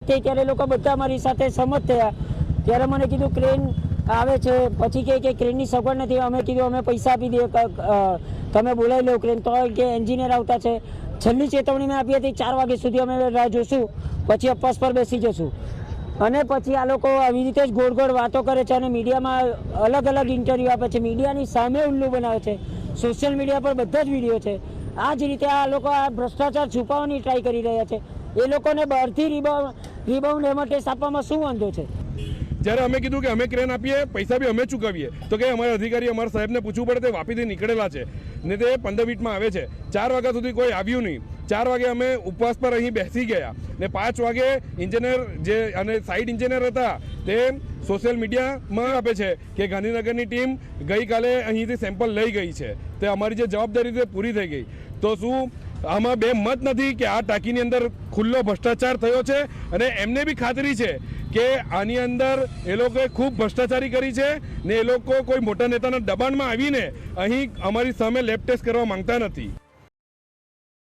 થઈ ત્યારે લોકો બધા મારી સાથે સંમત થયા। ત્યારે મને કીધું ક્રેન આવે છે, પછી કે ક્રેનની સગવડ નથી। અમે કીધું અમે પૈસા આપી દઈએ, તમે બોલાવી લો ક્રેન। તો કે એન્જિનિયર આવતા છે। છેલ્લી ચેતવણી મેં આપી હતી 4 વાગ્યા સુધી અમે રાહ જોશું, પછી અપવાસ પર બેસી જશું। અને પછી આ લોકો આવી રીતે જ ગોળ ગોળ વાતો કરે છે અને મીડિયામાં અલગ અલગ ઇન્ટરવ્યૂ આપે છે, મીડિયાની સામે ઉલ્લુ બનાવે છે, સોશિયલ મીડિયા પર બધા જ વિડીયો છે। આ જ રીતે આ લોકો આ ભ્રષ્ટાચાર છુપાવવાની ટ્રાય કરી રહ્યા છે। એ લોકોને બહારથી રિબાઉન્ડ હેમટેસ આપવામાં શું વાંધો છે? જ્યારે અમે કીધું કે અમે ક્રેન આપીએ, પૈસા બી અમે ચૂકવીએ, તો કે અમારા અધિકારી અમારા સાહેબને પૂછવું પડે, તે વાપીથી નીકળેલા છે ને તે 15 મિનિટમાં આવે છે। 4 વાગ્યા સુધી કોઈ આવ્યું નહીં। 4 વાગે અમે ઉપવાસ પર અહીં બેસી ગયા ને 5 વાગે ઇન્જિનિયર જે અને સાઇટ ઇન્જિનિયર હતા તે સોશિયલ મીડિયામાં આપે છે કે ગાંધીનગરની ટીમ ગઈકાલે અહીંથી સેમ્પલ લઈ ગઈ છે, તે અમારી જે જવાબદારી છે પૂરી થઈ ગઈ। તો શું આમાં બે મત નથી કે આ ટાંકીની અંદર ખુલ્લો ભ્રષ્ટાચાર થયો છે? અને એમને બી ખાતરી છે કે આની અંદર એ લોકોએ ખૂબ ભ્રષ્ટાચારી કરી છે ને એ લોકો કોઈ મોટા નેતાના દબાણમાં આવીને અહીં અમારી સામે લેબ ટેસ્ટ કરવા માંગતા નથી।